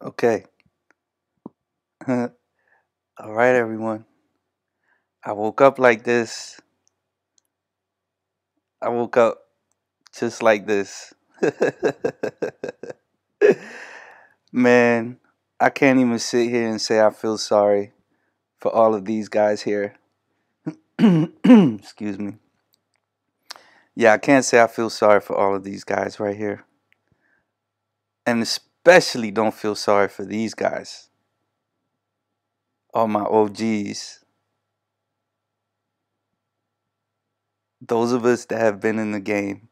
Okay. All right, everyone. I woke up like this. I woke up just like this. Man, I can't even sit here and say I feel sorry for all of these guys here. Excuse me. Yeah, I can't say I feel sorry for all of these guys right here. And especially don't feel sorry for these guys. All my OGs. Those of us that have been in the game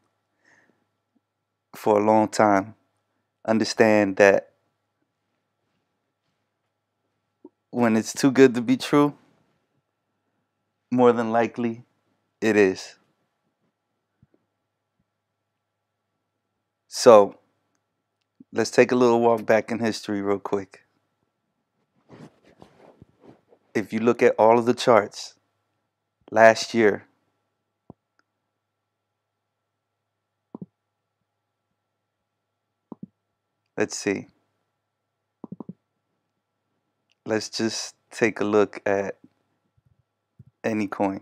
for a long time understand that when it's too good to be true, more than likely it is. So let's take a little walk back in history real quick. If you look at all of the charts last year, let's see. Let's just take a look at any coin.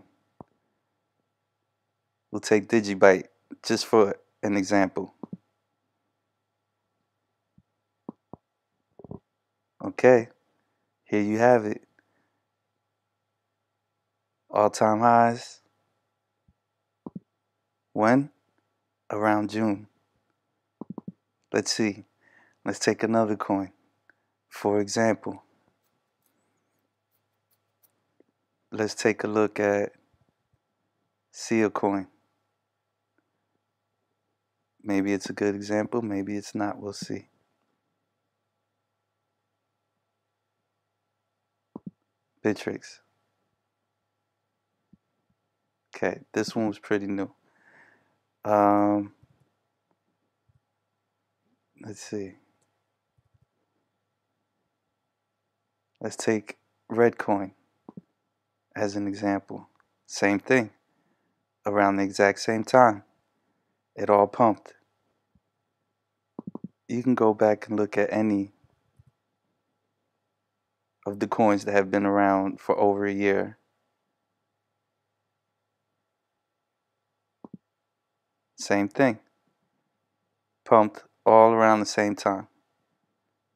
We'll take Digibyte just for an example. Okay, here you have it. All-time highs. When? Around June. Let's see. Let's take another coin. For example, let's take a look at Seal coin. Maybe it's a good example, maybe it's not, we'll see. Bitrix. Okay, this one was pretty new. Let's see. Let's take Red coin as an example. Same thing. Around the exact same time, it all pumped. You can go back and look at any of the coins that have been around for over a year. Same thing. Pumped all around the same time.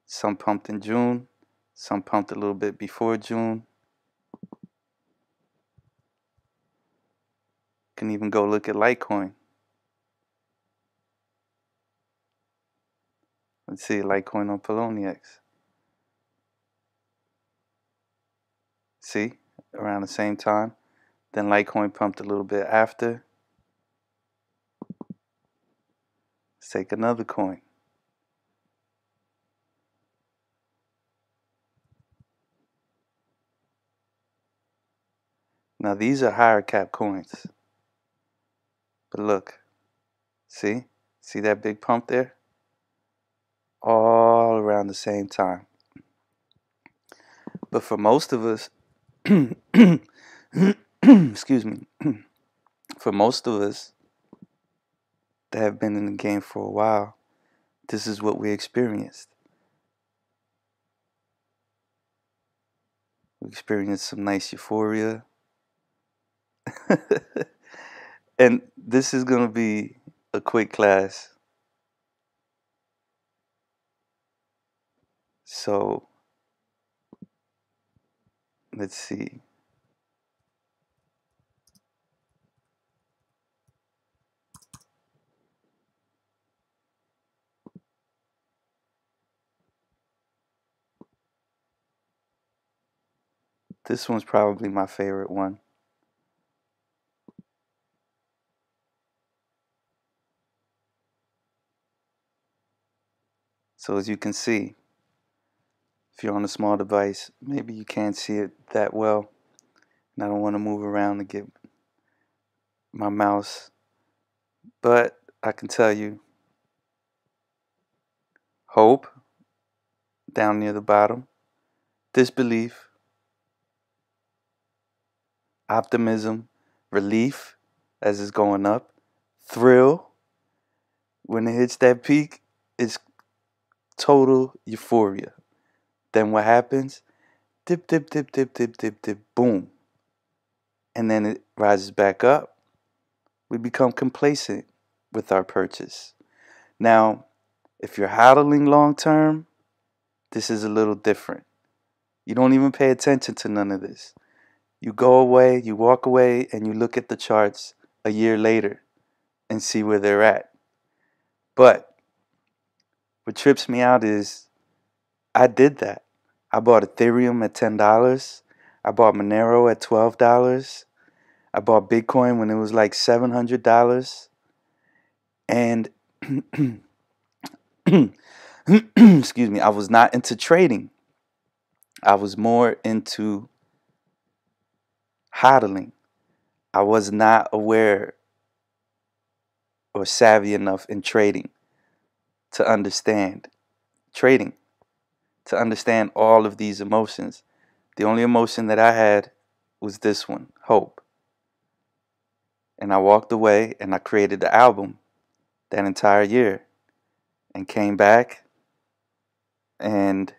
Some pumped in June, some pumped a little bit before June. Can even go look at Litecoin. Let's see, Litecoin on Poloniex. See, around the same time. Then Litecoin pumped a little bit after. Let's take another coin. Now these are higher cap coins. But look, see that big pump there? All around the same time. But for most of us, excuse me, for most of us that have been in the game for a while, this is what we experienced. We experienced some nice euphoria. And this is going to be a quick class. So let's see. This one's probably my favorite one. So as you can see, if you're on a small device, maybe you can't see it that well. And I don't want to move around to get my mouse. But I can tell you, hope down near the bottom, disbelief, optimism, relief as it's going up, thrill. When it hits that peak, it's total euphoria. Then what happens? Dip, dip, dip, dip, dip, dip, dip, boom. And then it rises back up. We become complacent with our purchase. Now, if you're hodling long term, this is a little different. You don't even pay attention to none of this. You go away, you walk away, and you look at the charts a year later and see where they're at. But what trips me out is I did that. I bought Ethereum at $10. I bought Monero at $12. I bought Bitcoin when it was like $700. And excuse me, I was not into trading. I was more into hodling. I was not aware or savvy enough in trading to understand trading, to understand all of these emotions. The only emotion that I had was this one, hope. And I walked away and I created the album that entire year and came back and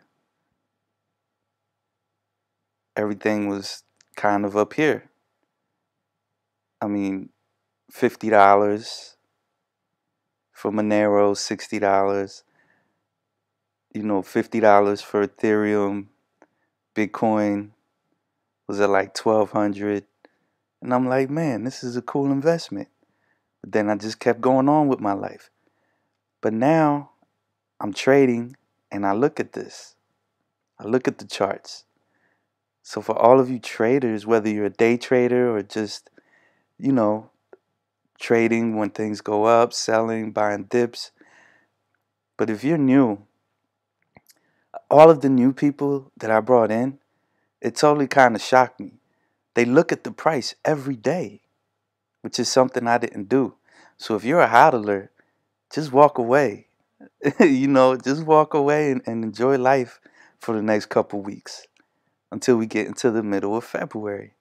everything was kind of up here. I mean, $50 for Monero, $60, $50 for Ethereum, Bitcoin was at like 1,200. And I'm like, man, this is a cool investment. But then I just kept going on with my life. But now I'm trading and I look at this. I look at the charts. So for all of you traders, whether you're a day trader or just, trading when things go up, selling, buying dips. But if you're new, all of the new people that I brought in, it totally kind of shocked me. They look at the price every day, which is something I didn't do. So if you're a hodler, just walk away. Just walk away and enjoy life for the next couple weeks until we get into the middle of February.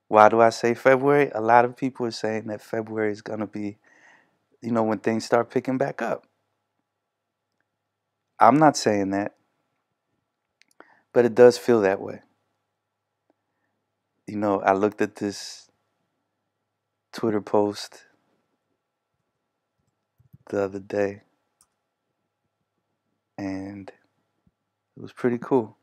Why do I say February? A lot of people are saying that February is going to be, when things start picking back up. I'm not saying that, but it does feel that way. I looked at this Twitter post the other day, and it was pretty cool.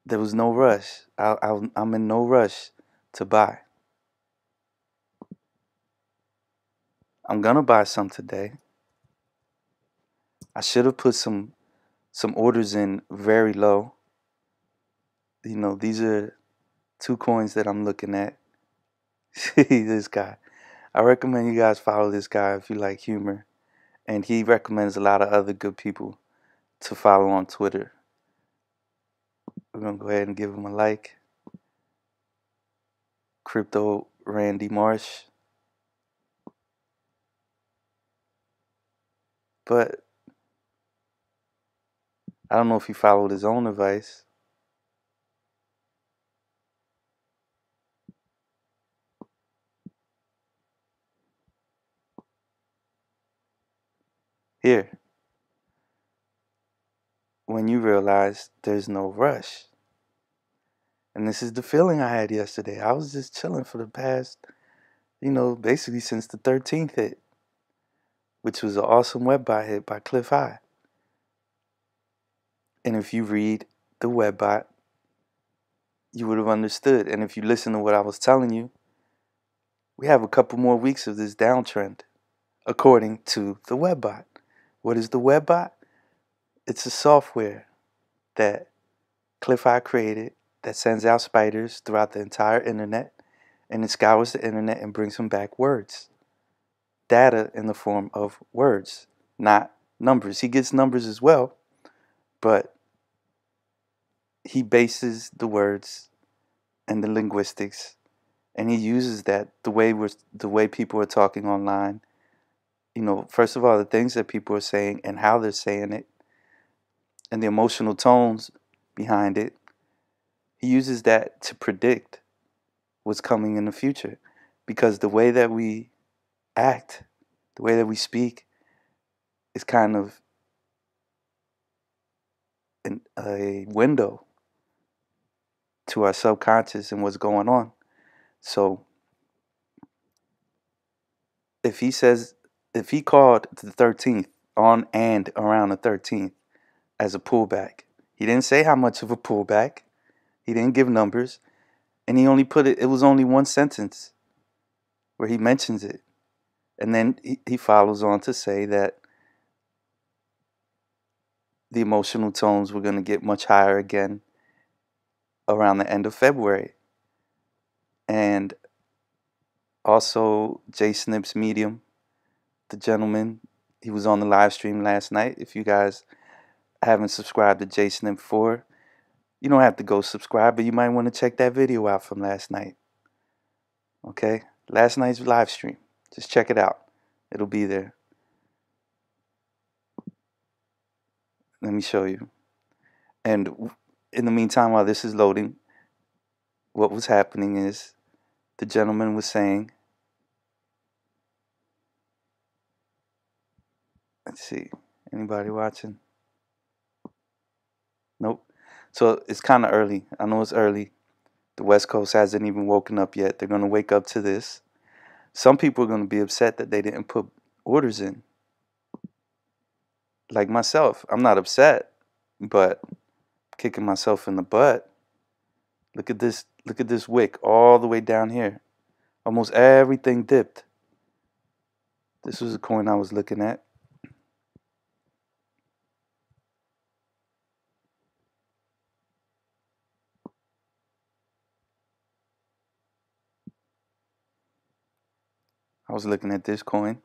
There was no rush. I'm in no rush to buy. I'm gonna buy some today. I should have put some orders in very low. These are 2 coins that I'm looking at. This guy. I recommend you guys follow this guy if you like humor. And he recommends a lot of other good people to follow on Twitter. We're going to go ahead and give him a like. Crypto Randy Marsh. But I don't know if he followed his own advice. Here. When you realize there's no rush. And this is the feeling I had yesterday. I was just chilling for the past, basically since the 13th hit, which was an awesome web bot hit by Clif. And if you read the web bot, you would have understood. And if you listen to what I was telling you, we have a couple more weeks of this downtrend, according to the web bot. What is the web bot? It's a software that Clif created that sends out spiders throughout the entire internet, and it scours the internet and brings them back words. Data in the form of words, not numbers. He gets numbers as well, but he bases the words and the linguistics, and he uses that the way people are talking online. First of all, the things that people are saying and how they're saying it, and the emotional tones behind it. He uses that to predict what's coming in the future, because the way that we act, the way that we speak, is kind of a window to our subconscious and what's going on. So if he called the 13th on and around the 13th as a pullback, he didn't say how much of a pullback, he didn't give numbers, and he only put it was only one sentence where he mentions it. And then he follows on to say that the emotional tones were going to get much higher again around the end of February. And also JSnip's medium, the gentleman, he was on the live stream last night. If you guys haven't subscribed to JSnip4, you don't have to go subscribe, but you might want to check that video out from last night. Okay? Last night's live stream. Just check it out. It'll be there. Let me show you. And in the meantime, while this is loading, what was happening is the gentleman was saying, let's see, anybody watching? Nope. So it's kind of early. I know it's early. The West Coast hasn't even woken up yet. They're going to wake up to this. Some people are going to be upset that they didn't put orders in. Like myself, I'm not upset, but kicking myself in the butt. Look at this wick all the way down here. Almost everything dipped. This was a coin I was looking at. I was looking at this coin.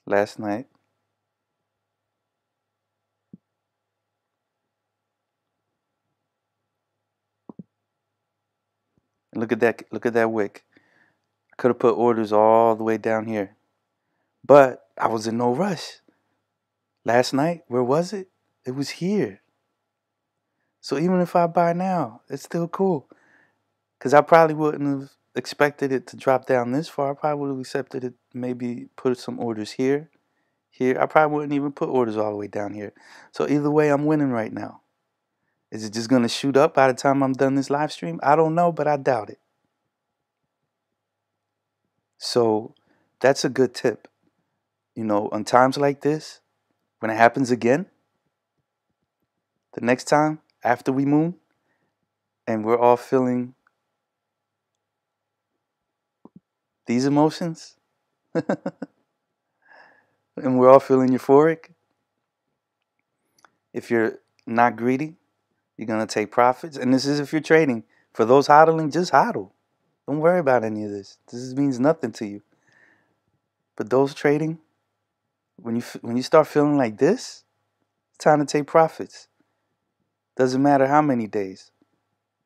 Last night. And look at that wick. I could have put orders all the way down here. But I was in no rush. Last night, where was it? It was here. So even if I buy now, it's still cool. Because I probably wouldn't have expected it to drop down this far. I probably would have accepted it, maybe put some orders here, here. I probably wouldn't even put orders all the way down here. So either way, I'm winning right now. Is it just going to shoot up by the time I'm done this live stream? I don't know, but I doubt it. So that's a good tip. You know, on times like this, when it happens again, the next time after we moon, and we're all feeling these emotions, and we're all feeling euphoric, if you're not greedy, you're going to take profits. And this is if you're trading. For those hodling, just hodl. Don't worry about any of this. This means nothing to you. But those trading, when you start feeling like this, it's time to take profits. Doesn't matter how many days.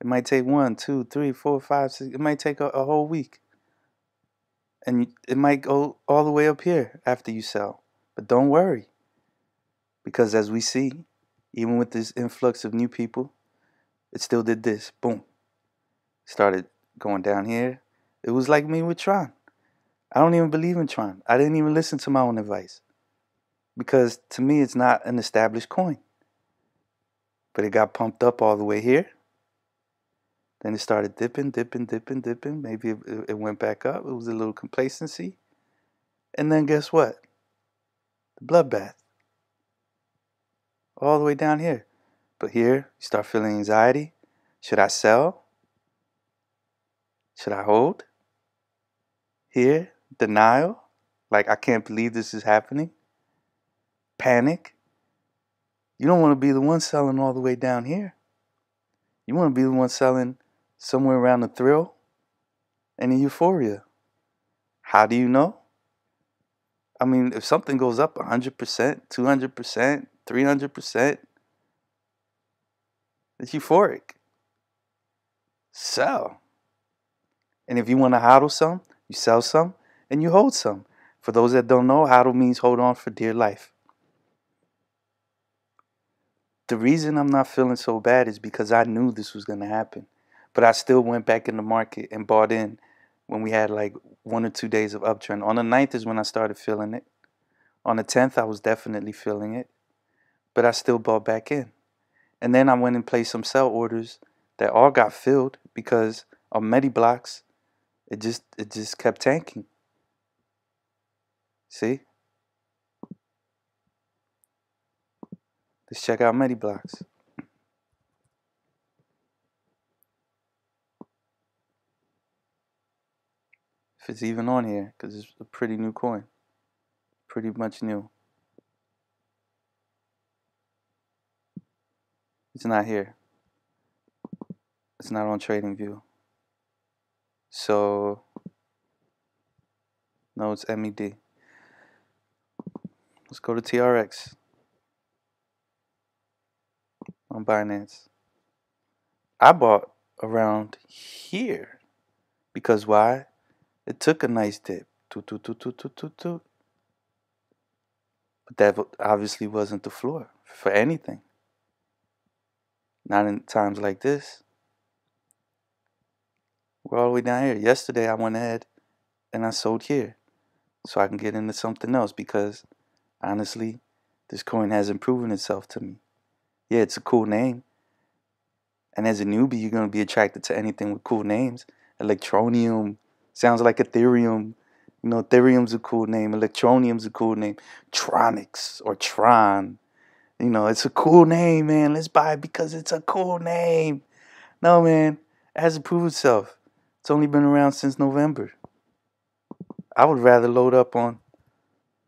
It might take 1, 2, 3, 4, 5, 6. It might take a whole week. And it might go all the way up here after you sell. But don't worry. Because as we see, even with this influx of new people, it still did this. Boom. Started going down here. It was like me with Tron. I don't even believe in Tron. I didn't even listen to my own advice. Because to me, it's not an established coin. But it got pumped up all the way here. Then it started dipping. Maybe it went back up. It was a little complacency. And then guess what? The bloodbath. All the way down here. But here, you start feeling anxiety. Should I sell? Should I hold? Here, denial. Like, I can't believe this is happening. Panic. You don't want to be the one selling all the way down here. You want to be the one selling somewhere around the thrill and the euphoria. How do you know? I mean, if something goes up 100%, 200%, 300%, it's euphoric. Sell. And if you want to hodl some, you sell some and you hold some. For those that don't know, hodl means hold on for dear life. The reason I'm not feeling so bad is because I knew this was going to happen. But I still went back in the market and bought in when we had like 1 or 2 days of uptrend. On the 9th is when I started feeling it. On the 10th, I was definitely feeling it, but I still bought back in. And then I went and placed some sell orders that all got filled because on Medi blocks, it just kept tanking. See? Let's check out Medi blocks. If it's even on here, because it's a pretty new coin. Pretty much new. It's not here. It's not on TradingView. So, no, it's MED. Let's go to TRX on Binance. I bought around here because why? It took a nice dip. But that obviously wasn't the floor for anything. Not in times like this. We're all the way down here. Yesterday I went ahead and I sold here so I can get into something else because honestly, this coin hasn't proven itself to me. Yeah, it's a cool name. And as a newbie, you're going to be attracted to anything with cool names. Electronium sounds like Ethereum. You know, Ethereum's a cool name. Electronium's a cool name. Tronics or Tron. You know, it's a cool name, man. Let's buy it because it's a cool name. No, man. It hasn't proved itself. It's only been around since November. I would rather load up on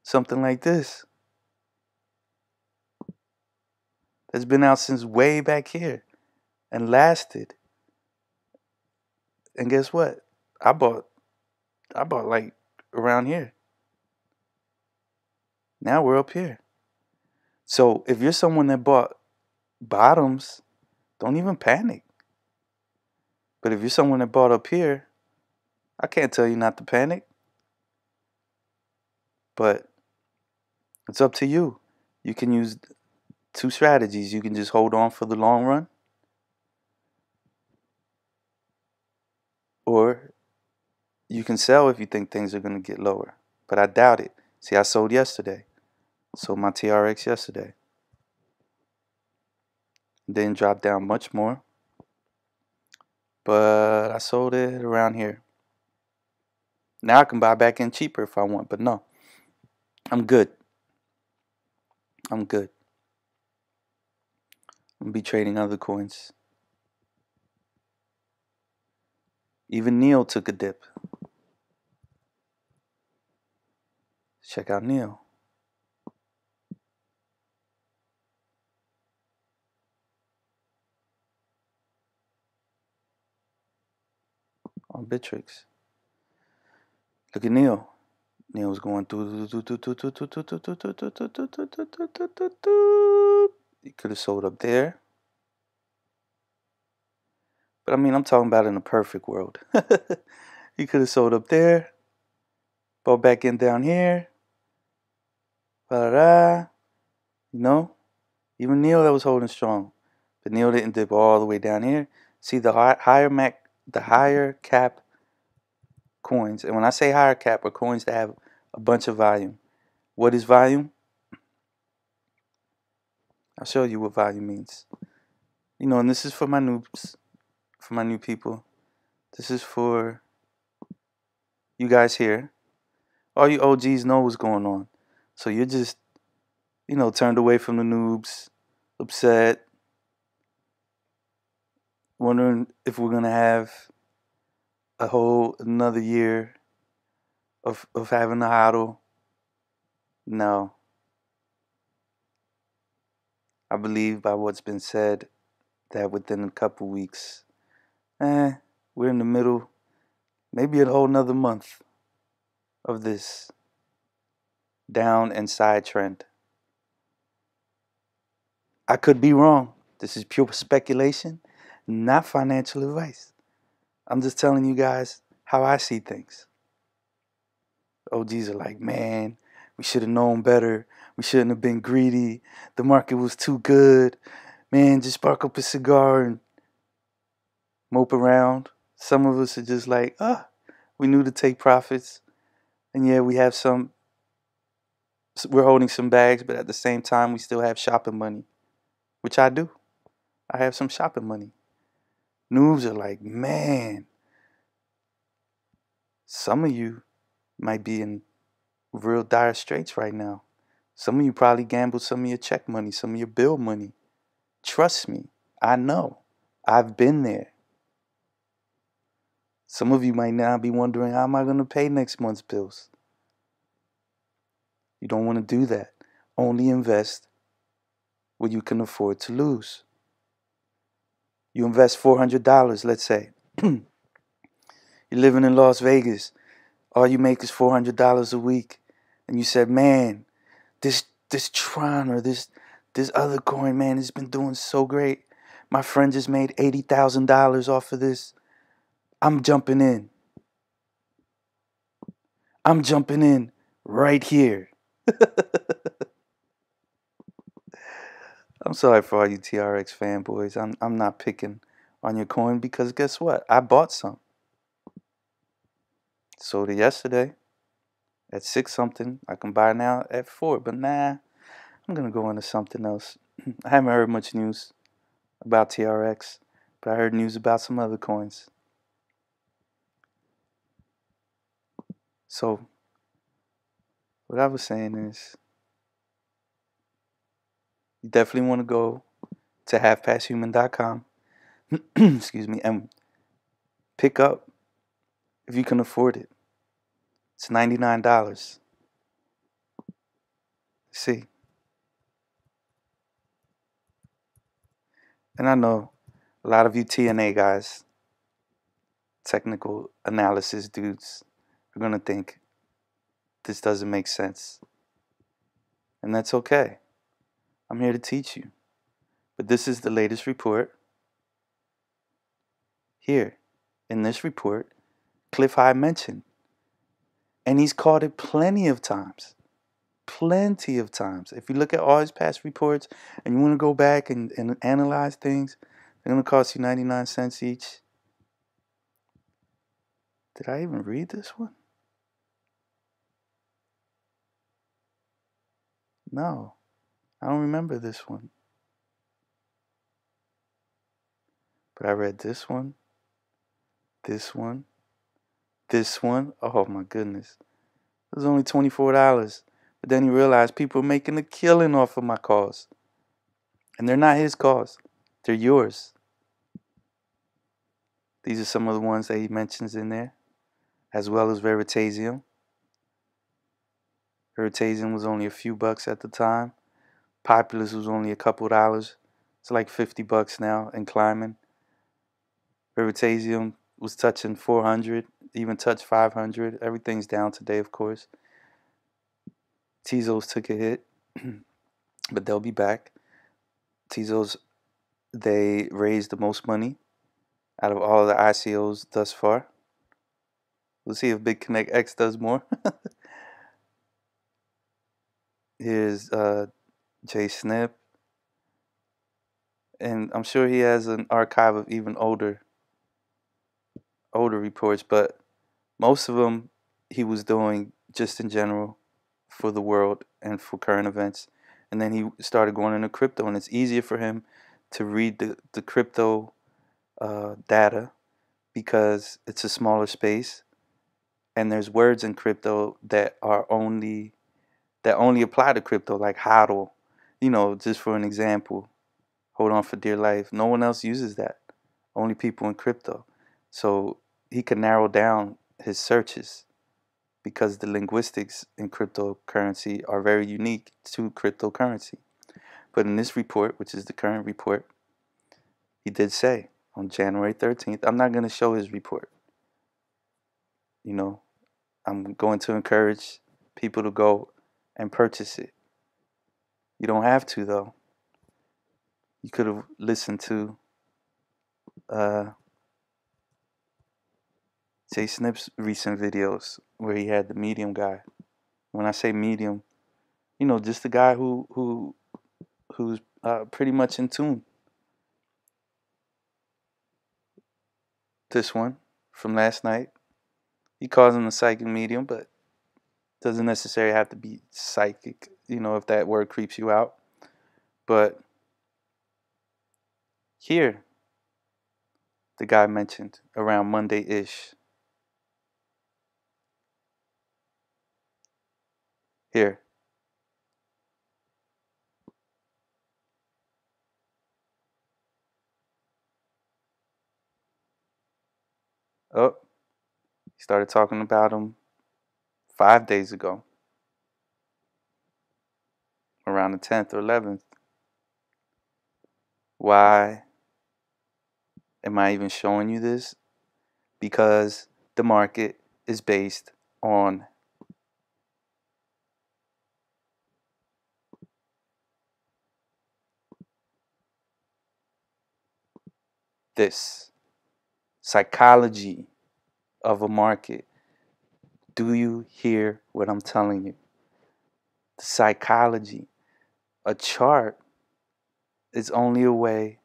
something like this. That's been out since way back here and lasted. And guess what? I bought like around here. Now we're up here. So if you're someone that bought bottoms, don't even panic. But if you're someone that bought up here, I can't tell you not to panic. But it's up to you. You can use 2 strategies. You can just hold on for the long run. Or you can sell if you think things are going to get lower. But I doubt it. See, I sold yesterday. Sold my TRX yesterday. Didn't drop down much more. But I sold it around here. Now I can buy back in cheaper if I want. But no. I'm good. I'm good. I'm going to be trading other coins. Even Neo took a dip. Check out Neo. On Bittrex. Look at Neo. Neo's going through. He could have sold up there. But I mean, I'm talking about in a perfect world. He could have sold up there. Bought back in down here. You know? Even Neo that was holding strong. But Neo didn't dip all the way down here. See the higher cap coins. And when I say higher cap, are coins that have a bunch of volume. What is volume? I'll show you what volume means. You know, and this is for my noobs, for my new people. This is for you guys here. All you OGs know what's going on. So you're just, you know, turned away from the noobs, upset, wondering if we're going to have a whole another year of having a HODL. No. I believe by what's been said that within a couple weeks, we're in the middle, maybe a whole nother month of this down and side trend. I could be wrong. This is pure speculation, not financial advice. I'm just telling you guys how I see things. OGs are like, man, we should have known better. We shouldn't have been greedy. The market was too good. Man, just spark up a cigar and mope around. Some of us are just like, we're We knew to take profits. And yeah, we have we're holding some bags, but at the same time, we still have shopping money, which I do. I have some shopping money. Noobs are like, man, some of you might be in real dire straits right now. Some of you probably gambled some of your check money, some of your bill money. Trust me, I know. I've been there. Some of you might now be wondering, how am I going to pay next month's bills? You don't want to do that. Only invest what you can afford to lose. You invest $400, let's say. You're living in Las Vegas. All you make is $400 a week. And you said, man, this Tron or this other coin, man, it's been doing so great. My friend just made $80,000 off of this. I'm jumping in. I'm jumping in right here. I'm sorry for all you TRX fanboys. I'm not picking on your coin because guess what? I bought some. Sold it yesterday at 6 something. I can buy now at 4, but nah, I'm gonna go into something else. I haven't heard much news about TRX, but I heard news about some other coins. So what I was saying is, you definitely want to go to halfpasthuman.com excuse me, and pick up if you can afford it. It's $99. See, and I know a lot of you TNA guys, technical analysis dudes, are gonna think this doesn't make sense, and that's okay. I'm here to teach you. But this is the latest report. Here, in this report, Clif mentioned, and he's called it plenty of times. Plenty of times. If you look at all his past reports and you want to go back and analyze things, they're going to cost you 99 cents each. Did I even read this one? No, I don't remember this one. But I read this one, this one, this one. Oh my goodness. It was only $24. But then he realized people are making a killing off of my calls. And they're not his calls. They're yours. These are some of the ones that he mentions in there, as well as Veritasium. Veritasium was only a few bucks at the time. Populous was only a couple dollars. It's like 50 bucks now and climbing. Veritasium was touching 400, even touched 500. Everything's down today, of course. Tezos took a hit, but they'll be back. Tezos, they raised the most money out of all the ICOs thus far. We'll see if Big Connect X does more. Here's JSnip, and I'm sure he has an archive of even older reports, but most of them he was doing just in general for the world and for current events. And then he started going into crypto, and it's easier for him to read the crypto data because it's a smaller space, and there's words in crypto that only apply to crypto, like HODL. You know, just for an example, hold on for dear life. No one else uses that. Only people in crypto. So he can narrow down his searches because the linguistics in cryptocurrency are very unique to cryptocurrency. But in this report, which is the current report, he did say on January 13th, I'm not going to show his report. You know, I'm going to encourage people to go and purchase it. You don't have to, though. You could have listened to JSnip's recent videos where he had the medium guy. When I say medium, you know, just the guy who's pretty much in tune. This one from last night, He calls him a psychic medium, but doesn't necessarily have to be psychic, you know, if that word creeps you out. But here, the guy mentioned around Monday-ish. Here. Oh, he started talking about him 5 days ago, around the 10th or 11th. Why am I even showing you this? Because the market is based on this psychology of a market. Do you hear what I'm telling you? The psychology. A chart is only a way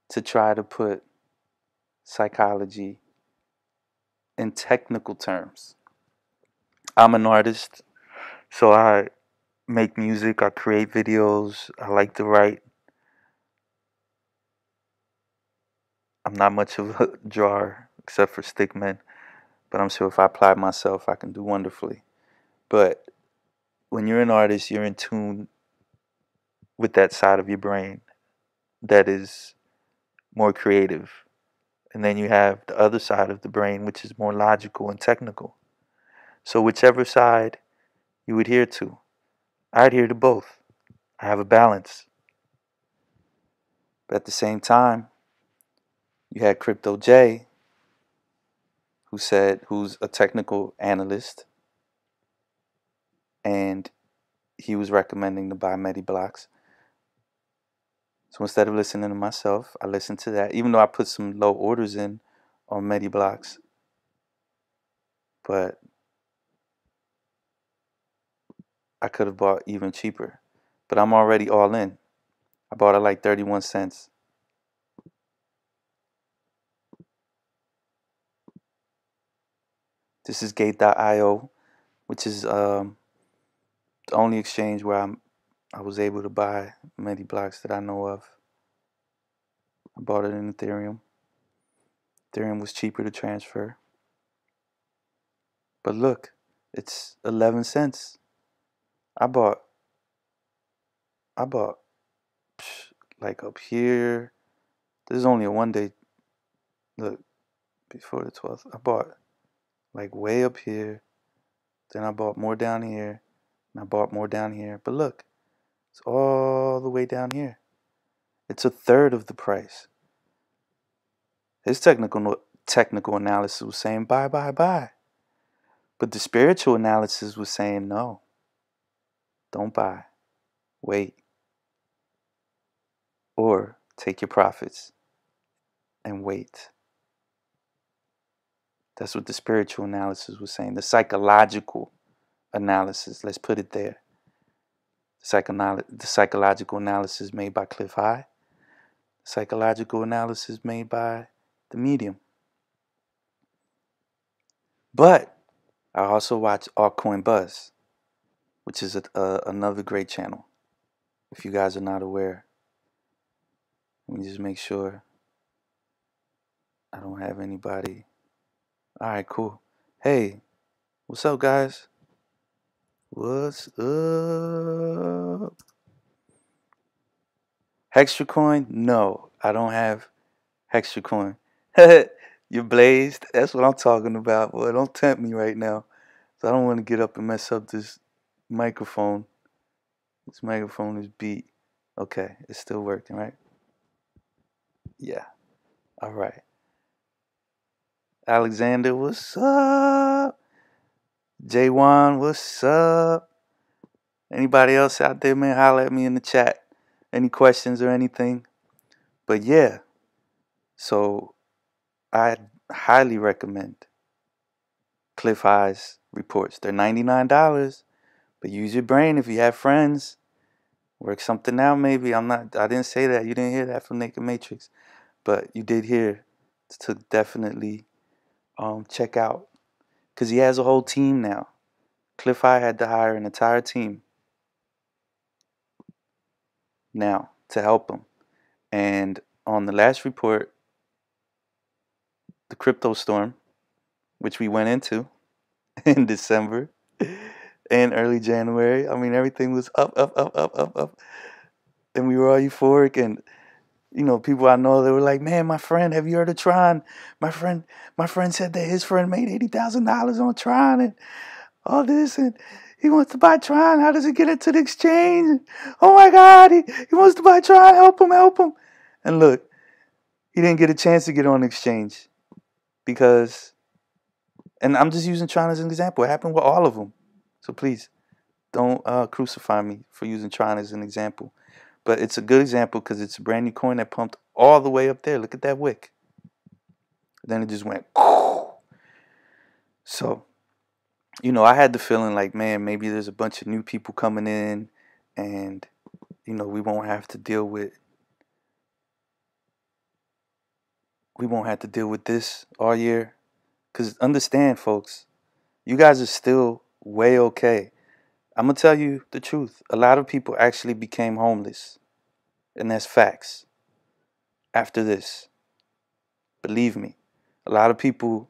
to try to put psychology in technical terms. I'm an artist, so I make music, I create videos, I like to write. I'm not much of a drawer except for stickmen, but I'm sure if I apply myself, I can do wonderfully. But when you're an artist, you're in tune with that side of your brain that is more creative. And then you have the other side of the brain, which is more logical and technical. So whichever side you adhere to, I adhere to both. I have a balance. But at the same time, you had Crypto J, who's a technical analyst, and he was recommending to buy Medi blocks. So instead of listening to myself, I listened to that, even though I put some low orders in on Medi blocks. But I could have bought even cheaper. But I'm already all in. I bought it like 31 cents. This is Gate.io, which is the only exchange where I was able to buy Medi blocks that I know of. I bought it in Ethereum. Ethereum was cheaper to transfer. But look, it's 11 cents. I bought like up here. This is only a 1 day. Look, before the 12th, I bought like way up here. Then I bought more down here. And I bought more down here. But look, it's all the way down here. It's a third of the price. His technical analysis was saying buy, buy, buy. But the spiritual analysis was saying no. Don't buy. Wait. Or take your profits and wait. That's what the spiritual analysis was saying. The psychological analysis, let's put it there. The psychological analysis made by Clif. Psychological analysis made by the medium. But I also watch Altcoin Buzz, which is another great channel. If you guys are not aware, let me just make sure I don't have anybody. All right, cool. Hey, what's up, guys? What's up? HextraCoin? No, I don't have HextraCoin. You're blazed. That's what I'm talking about. Boy, don't tempt me right now. So I don't want to get up and mess up this microphone. This microphone is beat. Okay, it's still working, right? Yeah. All right. Alexander, what's up? J1, what's up? Anybody else out there, man? Holler at me in the chat. Any questions or anything? But yeah, so I highly recommend Clif High's reports. They're $99, but use your brain if you have friends. Work something out, maybe. I didn't say that. You didn't hear that from Naked Matrix, but you did hear to definitely check out because he has a whole team now. Clif had to hire an entire team now to help him. And on the last report, the crypto storm, which we went into in December and early January, I mean, everything was up, up, up, up, up, up. And we were all euphoric. And, you know, people I know, they were like, man, my friend, have you heard of Tron? My friend said that his friend made $80,000 on Tron and all this. And he wants to buy Tron. How does he get into the exchange? Oh, my God, he wants to buy Tron. Help him, help him. And look, he didn't get a chance to get on the exchange because, and I'm just using Tron as an example. It happened with all of them. So please, don't crucify me for using Tron as an example. But it's a good example because it's a brand new coin that pumped all the way up there. Look at that wick. Then it just went. So, you know, I had the feeling like, man, maybe there's a bunch of new people coming in and, you know, we won't have to deal with this all year. Because understand, folks, you guys are still way okay. I'm going to tell you the truth. A lot of people actually became homeless. And that's facts. After this. Believe me. A lot of people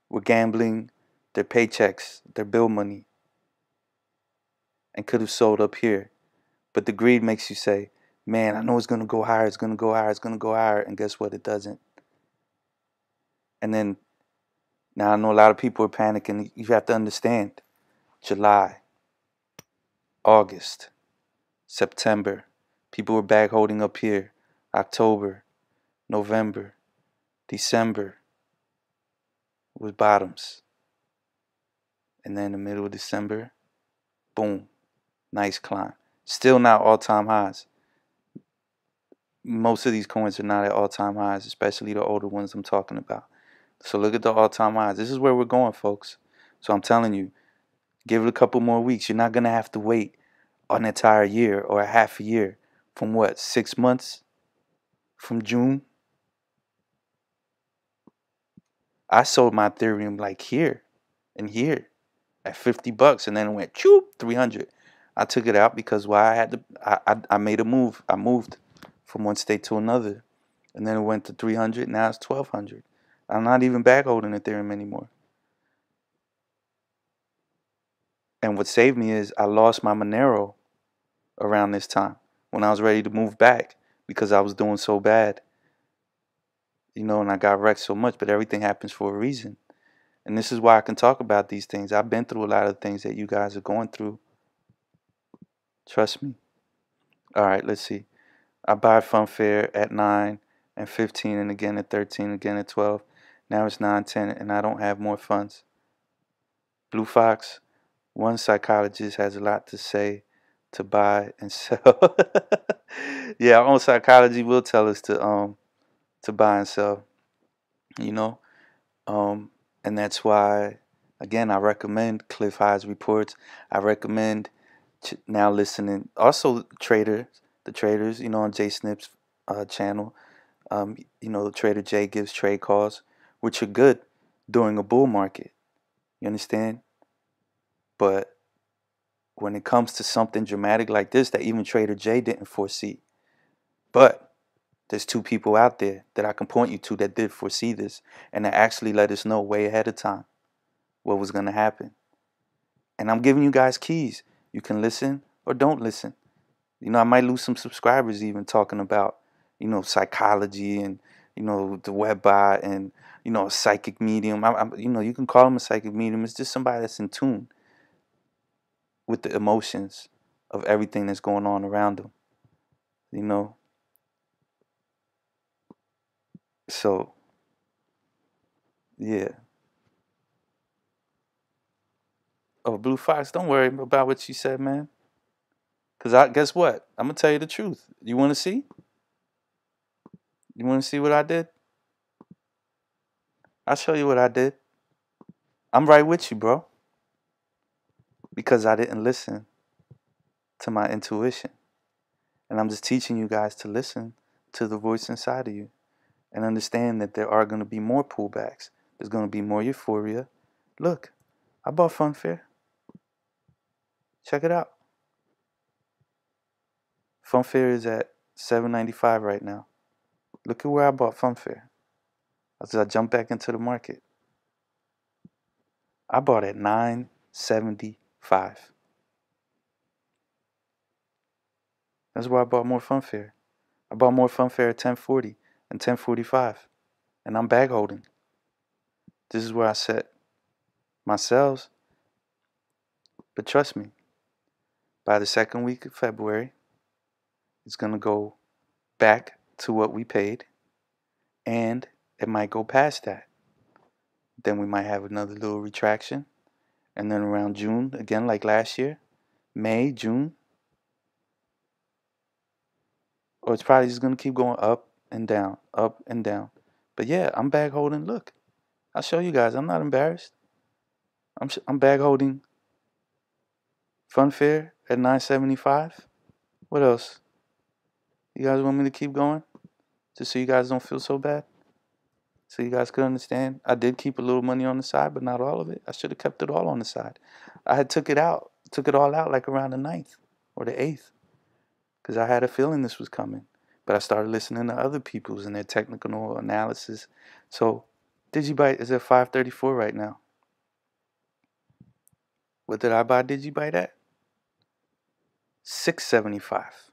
were gambling their paychecks, their bill money. And could have sold up here. But the greed makes you say, man, I know it's going to go higher. It's going to go higher. It's going to go higher. And guess what? It doesn't. And then, now I know a lot of people are panicking. You have to understand. July. August. September. People were back holding up here. October. November. December. Was bottoms. And then in the middle of December, boom. Nice climb. Still not all-time highs. Most of these coins are not at all-time highs, especially the older ones I'm talking about. So look at the all-time highs. This is where we're going, folks. So I'm telling you, give it a couple more weeks. You're not going to have to wait an entire year or a half a year. From what, 6 months? From June? I sold my Ethereum like here and here at $50, and then it went choop 300. I took it out because why? I had to. I made a move. I moved from one state to another, and then it went to 300. Now it's 1200. I'm not even back holding Ethereum anymore. And what saved me is I lost my Monero around this time when I was ready to move back because I was doing so bad. You know, and I got wrecked so much, but everything happens for a reason. And this is why I can talk about these things. I've been through a lot of things that you guys are going through. Trust me. All right, let's see. I buy Funfair at 9 and 15 and again at 13, again at 12. Now it's 9, 10, and I don't have more funds. Blue Fox, one psychologist has a lot to say to buy and sell. Yeah, our own psychology will tell us to buy and sell. You know? And that's why, again, I recommend Clif High's reports. I recommend now listening. Also, the traders, you know, on JSnip's channel. You know, Trader J gives trade calls, which are good during a bull market. You understand? But when it comes to something dramatic like this that even Trader J didn't foresee, but there's two people out there that I can point you to that did foresee this and that actually let us know way ahead of time what was going to happen. And I'm giving you guys keys. You can listen or don't listen. You know, I might lose some subscribers even talking about, you know, psychology and, you know, the web bot and, you know, a psychic medium. You know, you can call him a psychic medium. It's just somebody that's in tune with the emotions of everything that's going on around them. You know? So, yeah. Oh, Blue Fox, don't worry about what you said, man. Because guess what? I'm going to tell you the truth. You want to see? You want to see what I did? I'll show you what I did. I'm right with you, bro. Because I didn't listen to my intuition. And I'm just teaching you guys to listen to the voice inside of you. And understand that there are going to be more pullbacks. There's going to be more euphoria. Look, I bought Funfair. Check it out. Funfair is at $7.95 right now. Look at where I bought Funfair. As I jump back into the market, I bought at $9.75. That's where I bought more Funfair. I bought more Funfair at $10.40 and $10.45, and I'm bag holding. This is where I set my sales. But trust me, by the second week of February, it's gonna go back to what we paid, and it might go past that. Then we might have another little retraction, and then around June, again like last year, May, June, or it's probably just gonna keep going up and down, up and down. But yeah, I'm bag holding. Look, I'll show you guys. I'm not embarrassed. I'm bag holding Funfair at $9.75. What else? You guys want me to keep going? Just so you guys don't feel so bad? So you guys could understand? I did keep a little money on the side, but not all of it. I should have kept it all on the side. I had took it all out like around the 9th or the 8th. Because I had a feeling this was coming. But I started listening to other people's and their technical analysis. So Digibyte is at 534 right now. What did I buy Digibyte at? 675,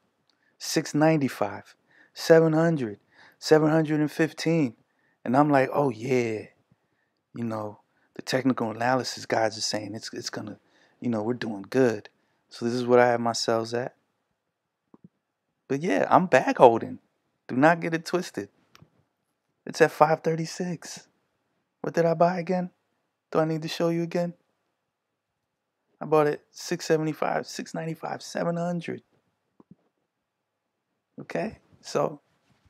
695, 700, 715. And I'm like, oh yeah, you know, the technical analysis guys are saying it's gonna, you know, we're doing good. So this is what I have my sales at. But yeah, I'm bag holding. Do not get it twisted. It's at 536. What did I buy again? Do I need to show you again? I bought it 675, 695, 700. Okay? So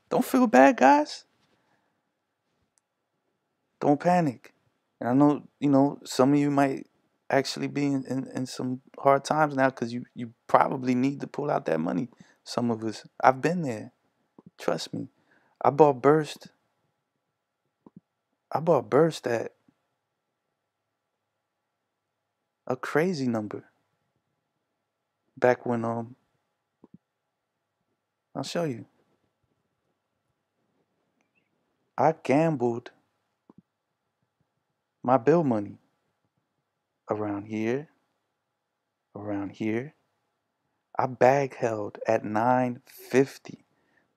don't feel bad, guys. Don't panic. And I know, you know, some of you might actually be in some hard times now because you probably need to pull out that money. Some of us. I've been there. Trust me. I bought Burst at a crazy number. Back when I'll show you. I gambled my bill money around here, around here. I bag held at 950.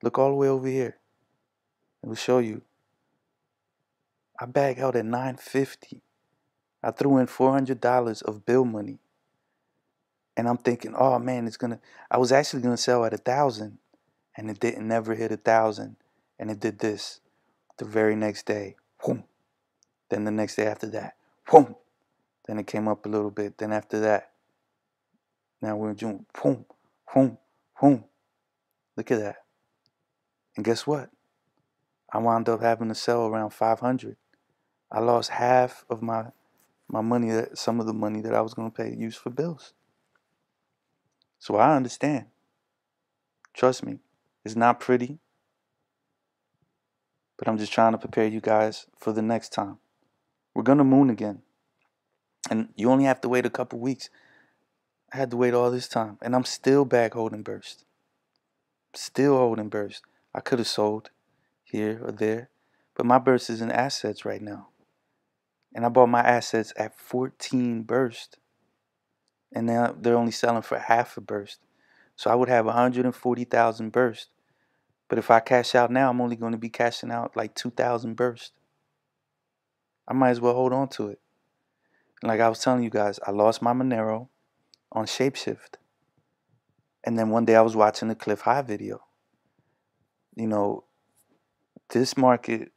Look all the way over here. It will show you. I bag held at 950. I threw in $400 of bill money. And I'm thinking, oh man, I was actually gonna sell at 1,000, and it didn't never hit 1,000. And it did this the very next day. Whoom. Then the next day after that. Whoom. Then it came up a little bit. Then after that. Now we're in June. Whoom. Whoom. Whoom. Look at that. And guess what? I wound up having to sell around 500. I lost half of my money, some of the money that I was going to use for bills. So I understand. Trust me, it's not pretty. But I'm just trying to prepare you guys for the next time. We're going to moon again. And you only have to wait a couple weeks. I had to wait all this time. And I'm still back holding Burst. Still holding Burst. I could have sold here or there. But my Burst is in assets right now. And I bought my assets at 14 Burst. And now they're only selling for half a Burst. So I would have 140,000 Burst. But if I cash out now, I'm only going to be cashing out like 2,000 Burst. I might as well hold on to it. And like I was telling you guys, I lost my Monero on Shapeshift. And then one day I was watching the Clif High video. You know, this market,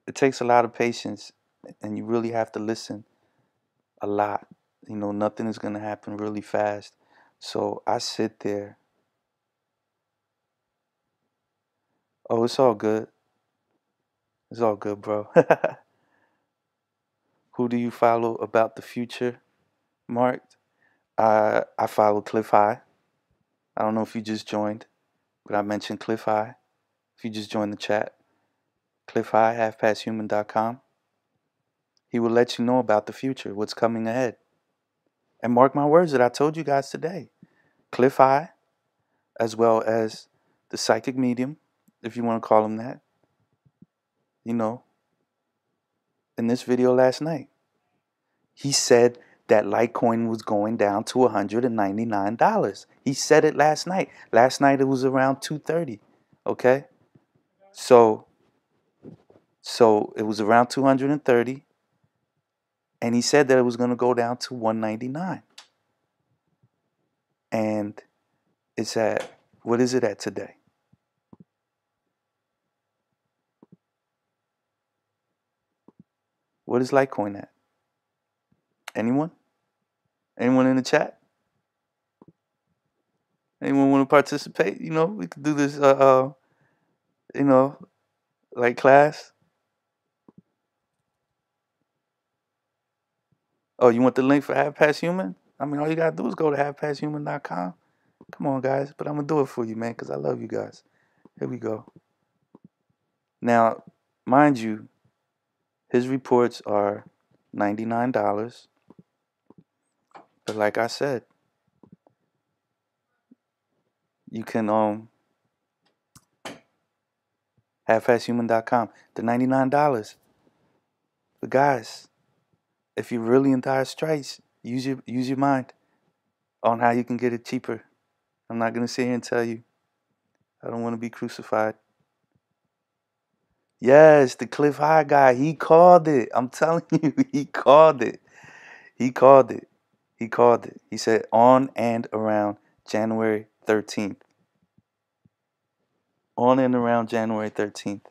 it takes a lot of patience. And you really have to listen a lot. You know, nothing is going to happen really fast. So I sit there. Oh, it's all good. It's all good, bro. Who do you follow about the future, Mark? I follow Clif High. I don't know if you just joined, but I mentioned Clif High. If you just joined the chat, Clif High, halfpasthuman.com. He will let you know about the future, what's coming ahead. And mark my words that I told you guys today. Clif, as well as the psychic medium, if you want to call him that, you know, in this video last night, he said that Litecoin was going down to $199. He said it last night. Last night it was around 230. Okay? So it was around 230, and he said that it was going to go down to 199. And it's at, what is it at today? What is Litecoin at? Anyone? Anyone in the chat? Anyone want to participate? You know, we could do this, you know, like class. Oh, you want the link for Half Past Human? I mean, all you got to do is go to halfpasthuman.com. Come on, guys. But I'm going to do it for you, man, because I love you guys. Here we go. Now, mind you, his reports are $99. But like I said, you can halfpasthuman.com. The $99. But guys, if you're really in dire straits, use your mind on how you can get it cheaper. I'm not gonna sit here and tell you. I don't want to be crucified. Yes, the Clif High guy, he called it. I'm telling you, he called it. He called it. He called it. He said on and around January 13th. On and around January 13th.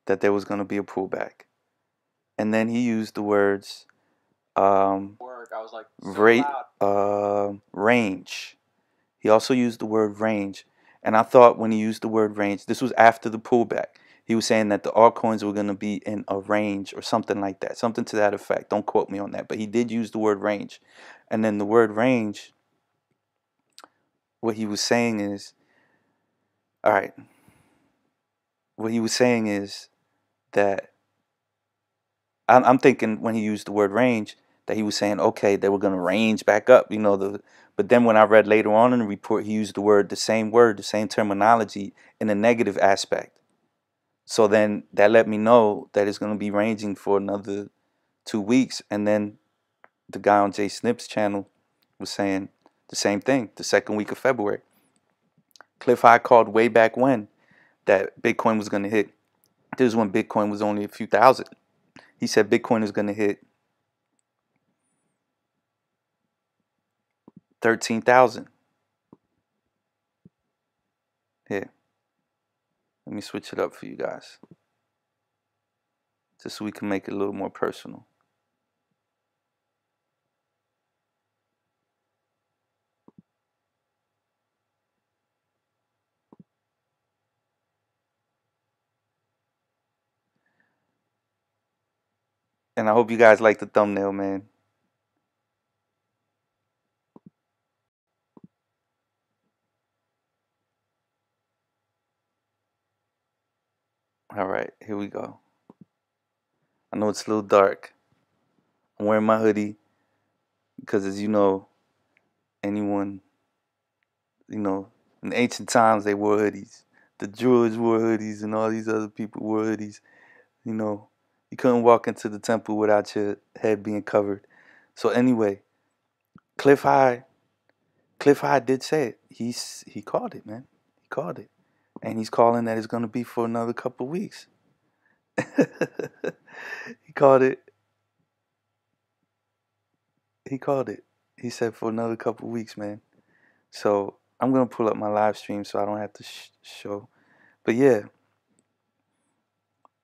That there was going to be a pullback. And then he used the words range. He also used the word range. And I thought when he used the word range, this was after the pullback. He was saying that the altcoins were going to be in a range or something like that. Something to that effect. Don't quote me on that. But he did use the word range. And then the word range, what he was saying is, all right. What he was saying is that I'm thinking when he used the word range that he was saying, okay, they were going to range back up, you know. But then when I read later on in the report, he used the same terminology in a negative aspect. So then that let me know that it's going to be ranging for another 2 weeks. And then the guy on JSnip's channel was saying the same thing, the second week of February. Clif High called way back when that Bitcoin was going to hit. This was when Bitcoin was only a few thousand. He said Bitcoin is going to hit 13,000. Here, let me switch it up for you guys, just so we can make it a little more personal. And I hope you guys like the thumbnail, man. All right, here we go. I know it's a little dark. I'm wearing my hoodie because, as you know, anyone, you know, in ancient times they wore hoodies. The Druids wore hoodies and all these other people wore hoodies. You know, you couldn't walk into the temple without your head being covered. So anyway, Clif High did say it. He called it, man. He called it. And he's calling that it's going to be for another couple of weeks. He called it. He called it. He said for another couple of weeks, man. So I'm going to pull up my live stream so I don't have to show. But yeah.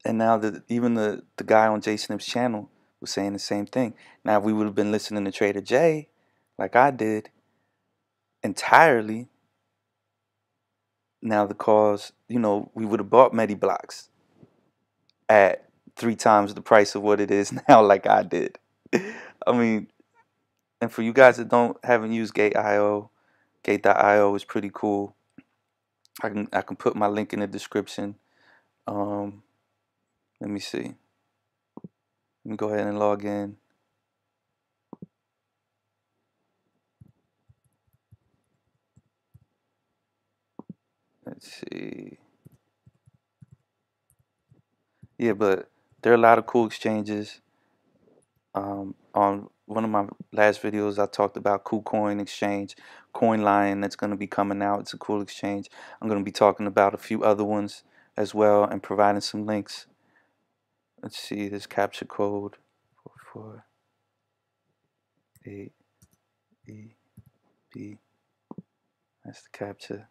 And now that even the guy on JSnip's channel was saying the same thing. Now, if we would have been listening to Trader J, like I did, entirely, now the cause, you know, we would have bought MediBlocks at 3 times the price of what it is now, like I did. I mean, and for you guys that haven't used Gate.io is pretty cool. I can put my link in the description. Let me see. Let me go ahead and log in. Let's see. Yeah, but there are a lot of cool exchanges. On one of my last videos, I talked about KuCoin Exchange, CoinLion that's going to be coming out. It's a cool exchange. I'm going to be talking about a few other ones as well and providing some links. Let's see this capture code 448EB. That's the capture.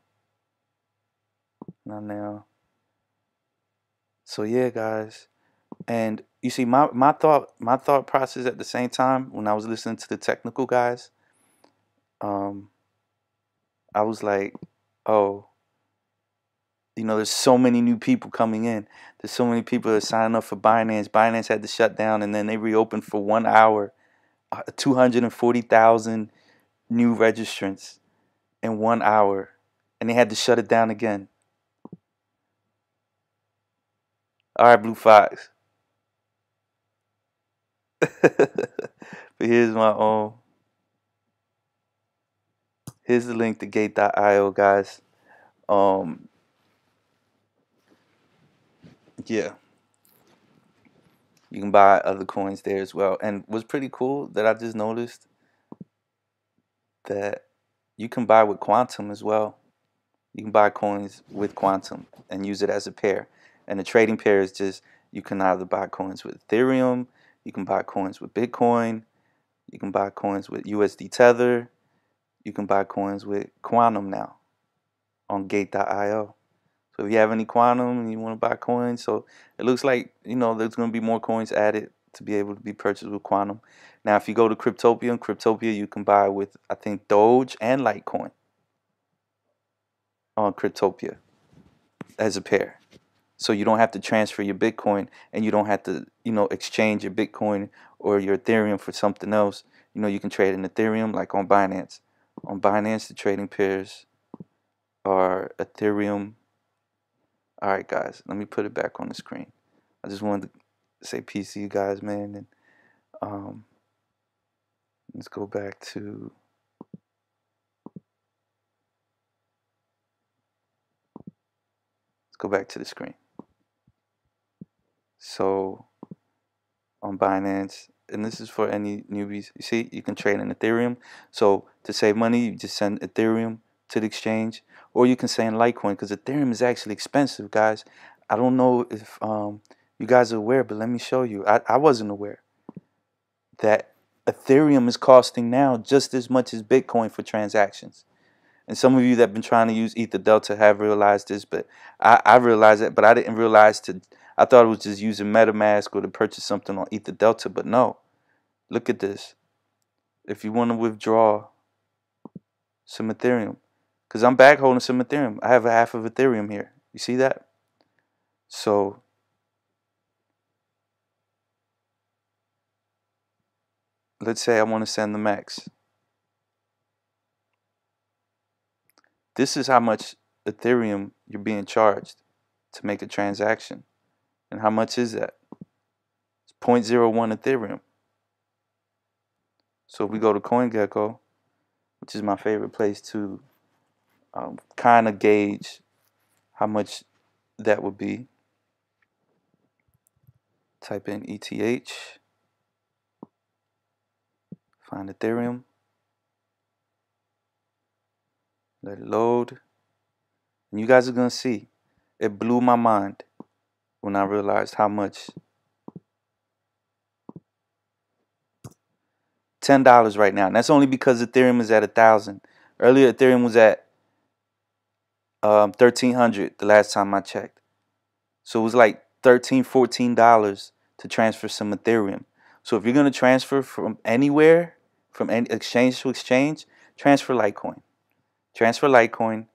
Now. So yeah, guys. And you see, my thought process at the same time when I was listening to the technical guys, I was like, oh, you know, there's so many new people coming in. There's so many people that are signing up for Binance. Binance had to shut down, and then they reopened for 1 hour. 240,000 new registrants in 1 hour, and they had to shut it down again. All right, Blue Fox. But here's my own. Here's the link to gate.io, guys. Yeah, you can buy other coins there as well. And what's pretty cool that I just noticed that you can buy with Quantum as well. You can buy coins with Quantum and use it as a pair. And the trading pair is just, you can either buy coins with Ethereum, you can buy coins with Bitcoin, you can buy coins with USD Tether, you can buy coins with Quantum now on gate.io. So if you have any Quantum and you want to buy coins, so it looks like, you know, there's going to be more coins added to be able to be purchased with Quantum. Now, if you go to Cryptopia, you can buy with, I think, Doge and Litecoin on Cryptopia as a pair. So you don't have to transfer your Bitcoin, and you don't have to, you know, exchange your Bitcoin or your Ethereum for something else. You know, you can trade in Ethereum like on Binance. On Binance, the trading pairs are Ethereum. All right, guys, let me put it back on the screen. I just wanted to say peace to you guys, man. And let's go back to the screen. So on Binance, and this is for any newbies, you see, you can trade in Ethereum. So to save money, you just send Ethereum to the exchange, or you can send Litecoin, because Ethereum is actually expensive, guys. I don't know if you guys are aware, but let me show you. I wasn't aware that Ethereum is costing now just as much as Bitcoin for transactions. And some of you that have been trying to use EtherDelta have realized this, but I realized it, but I didn't realize I thought it was just using MetaMask or to purchase something on EtherDelta, but no. Look at this. If you want to withdraw some Ethereum, because I'm back holding some Ethereum. I have a half of Ethereum here. You see that? So let's say I want to send the max. This is how much Ethereum you're being charged to make a transaction. And how much is that? It's 0.01 Ethereum. So if we go to CoinGecko, which is my favorite place to kind of gauge how much that would be, type in ETH, find Ethereum, let it load, and you guys are going to see, it blew my mind when I realized how much. $10 right now, and that's only because Ethereum is at 1,000. Earlier Ethereum was at 1,300 the last time I checked. So it was like $13-14 to transfer some Ethereum. So if you're going to transfer from anywhere, from any exchange to exchange, transfer Litecoin. Transfer Litecoin.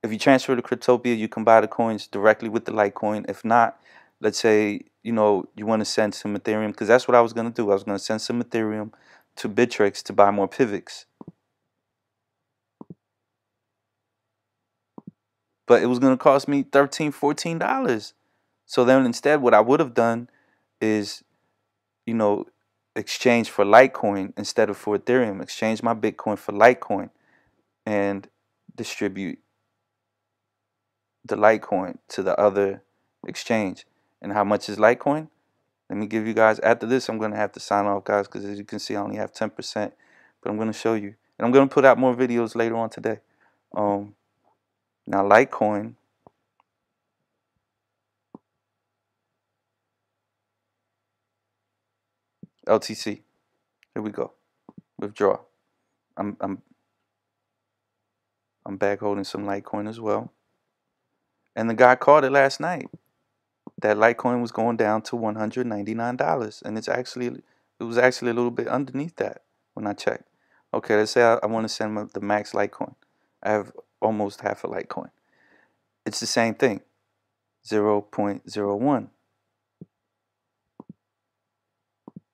If you transfer to Cryptopia, you can buy the coins directly with the Litecoin. If not, let's say, you know, you want to send some Ethereum, because that's what I was going to do. I was going to send some Ethereum to Bittrex to buy more pivots. But it was going to cost me $13-14. So then instead what I would have done is, you know, exchange for Litecoin instead of for Ethereum. Exchange my Bitcoin for Litecoin and distribute the Litecoin to the other exchange. And how much is Litecoin? Let me give you guys, after this I'm going to have to sign off, guys, because as you can see I only have 10%, but I'm going to show you. And I'm going to put out more videos later on today. Now Litecoin, LTC, here we go, withdraw. I'm back holding some Litecoin as well. And the guy called it last night. That Litecoin was going down to $199, and it was actually a little bit underneath that when I checked. Okay, let's say I want to send the max Litecoin. I have almost half a Litecoin. It's the same thing, 0.01.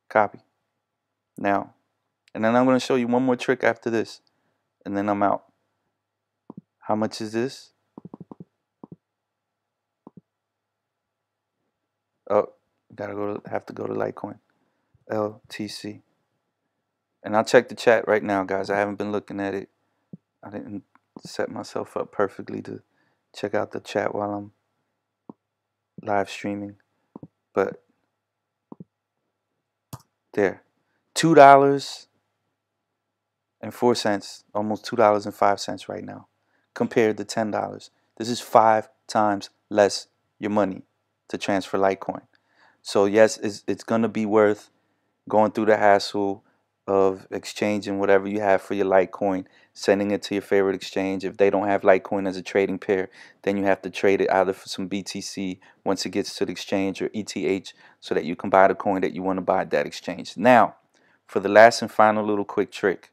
Copy. Now, and then I'm going to show you one more trick after this, and then I'm out. How much is this? Oh, have to go to Litecoin, LTC. And I'll check the chat right now, guys. I haven't been looking at it. I didn't set myself up perfectly to check out the chat while I'm live streaming. But there, $2.04, almost $2.05 right now, compared to $10. This is 5 times less your money to transfer Litecoin. So yes, it's gonna be worth going through the hassle of exchanging whatever you have for your Litecoin, sending it to your favorite exchange. If they don't have Litecoin as a trading pair, then you have to trade it either for some BTC once it gets to the exchange, or ETH, so that you can buy the coin that you want to buy at that exchange. Now, for the last and final little quick trick,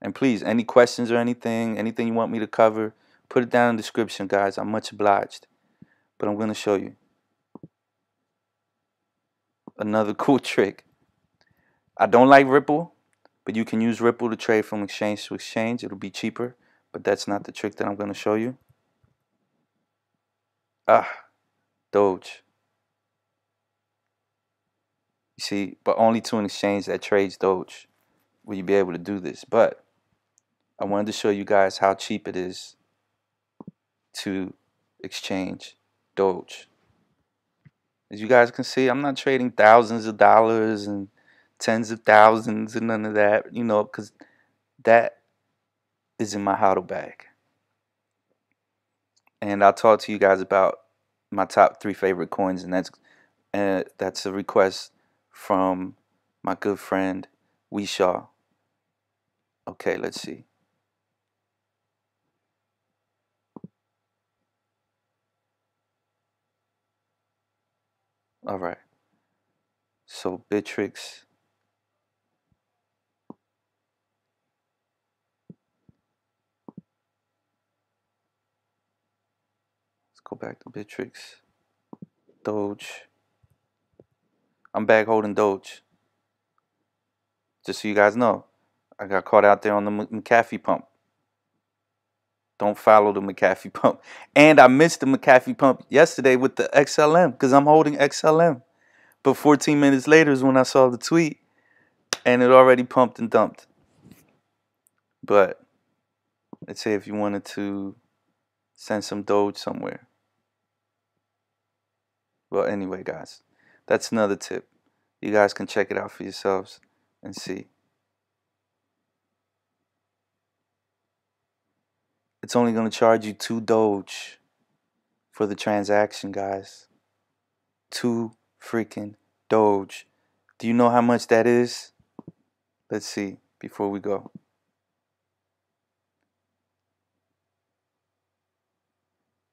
and please, any questions or anything you want me to cover, put it down in the description, guys. I'm much obliged. But I'm going to show you another cool trick. I don't like Ripple, but you can use Ripple to trade from exchange to exchange. It'll be cheaper, but that's not the trick that I'm going to show you. Doge. You see, but only to an exchange that trades Doge will you be able to do this. But I wanted to show you guys how cheap it is to exchange Doge. As you guys can see, I'm not trading thousands of dollars and tens of thousands and none of that, you know, because that is in my HODL bag. And I'll talk to you guys about my top 3 favorite coins, and that's a request from my good friend Weakshaw. Okay, let's see. All right. So Bittrex. Let's go back to Bittrex. Doge. I'm back holding Doge. Just so you guys know, I got caught out there on the McAfee pump. Don't follow the McAfee pump. And I missed the McAfee pump yesterday with the XLM because I'm holding XLM. But 14 minutes later is when I saw the tweet and it already pumped and dumped. But let's say if you wanted to send some Doge somewhere. Well, anyway, guys, that's another tip. You guys can check it out for yourselves and see. It's only going to charge you 2 Doge for the transaction, guys. 2 freaking Doge. Do you know how much that is? Let's see before we go.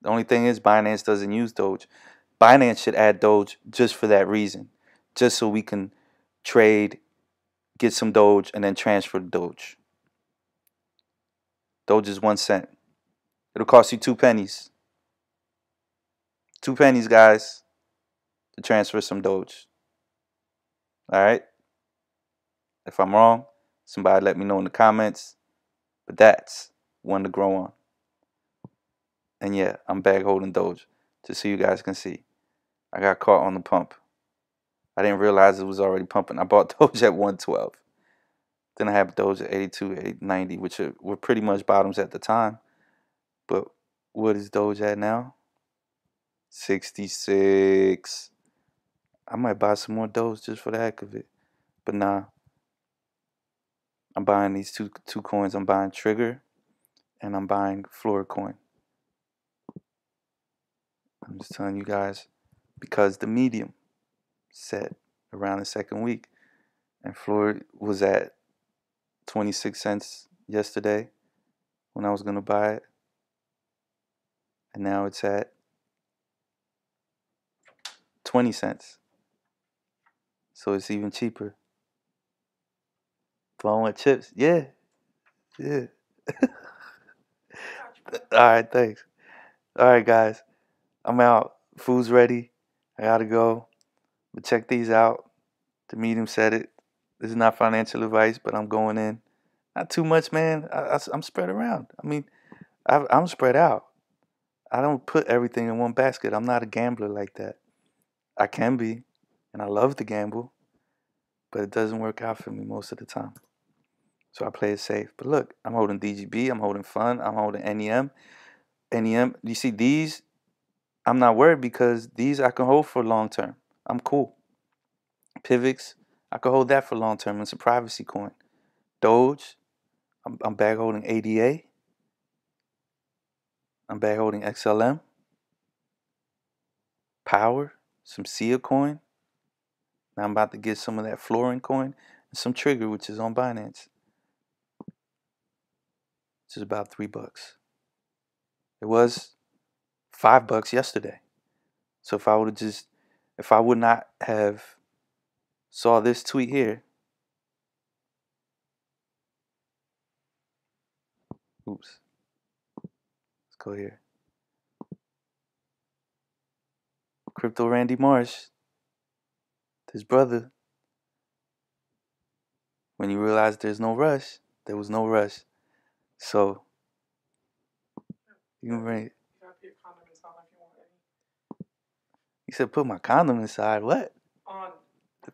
The only thing is Binance doesn't use Doge. Binance should add Doge just for that reason. Just so we can trade, get some Doge, and then transfer the Doge. Doge is 1 cent. It'll cost you 2 pennies. 2 pennies, guys, to transfer some Doge. Alright? If I'm wrong, somebody let me know in the comments. But that's one to grow on. And yeah, I'm back holding Doge, just so you guys can see. I got caught on the pump. I didn't realize it was already pumping. I bought Doge at 112. Then I have Doge at 82, 890, which were pretty much bottoms at the time. But what is Doge at now? 66. I might buy some more Doge just for the heck of it. But nah. I'm buying these two coins. I'm buying Trigger and I'm buying Floor coin. I'm just telling you guys because the medium set around the second week and Floor was at 26 cents yesterday when I was going to buy it. And now it's at 20 cents. So it's even cheaper. Do I want chips? Yeah. Yeah. Alright, thanks. Alright, guys. I'm out. Food's ready. I gotta go. But check these out. The medium said it. This is not financial advice, but I'm going in. Not too much, man. I'm spread around. I mean, I'm spread out. I don't put everything in one basket. I'm not a gambler like that. I can be, and I love to gamble, but it doesn't work out for me most of the time. So I play it safe. But look, I'm holding DGB, I'm holding Fun, I'm holding NEM. NEM, you see these, I'm not worried because these I can hold for long term. I'm cool. Pivx, I can hold that for long term. It's a privacy coin. Doge, I'm back holding ADA. I'm back holding XLM. Power, some SIA coin. Now I'm about to get some of that Flooring coin and some Trigger, which is on Binance. Which is about $3. It was $5 yesterday. So if I would not have saw this tweet here. Oops. Let's go here. Crypto Randy Marsh, his brother. When you realize there's no rush, there was no rush. So you can bring. He said, "Put my condom inside." What? On.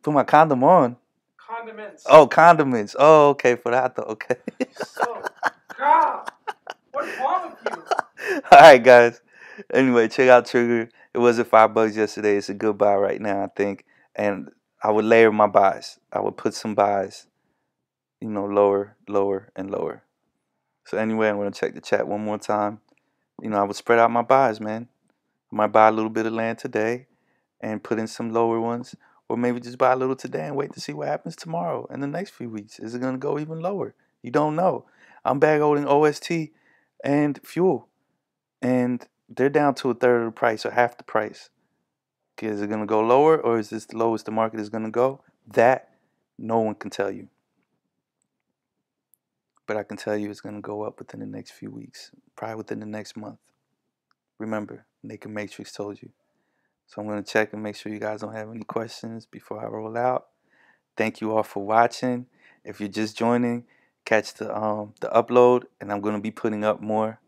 Put my condom on. Condiments. Oh, condiments. Oh, okay. For that, though. Okay. So, God, what's wrong with you? All right, guys. Anyway, check out Trigger. It was at $5 yesterday. It's a good buy right now, I think. And I would layer my buys. I would put some buys, lower, lower, and lower. So anyway, I'm gonna check the chat one more time. I would spread out my buys, man. I might buy a little bit of land today and put in some lower ones, or maybe just buy a little today and wait to see what happens tomorrow and the next few weeks. Is it gonna go even lower? You don't know. I'm back holding OST and Fuel, and they're down to a third of the price or half the price. Okay, is it gonna go lower, or is this the lowest the market is gonna go? That no one can tell you. But I can tell you it's going to go up within the next few weeks, probably within the next month. Remember, Naked Matrix told you. So I'm going to check and make sure you guys don't have any questions before I roll out. Thank you all for watching. If you're just joining, catch the upload, and I'm going to be putting up more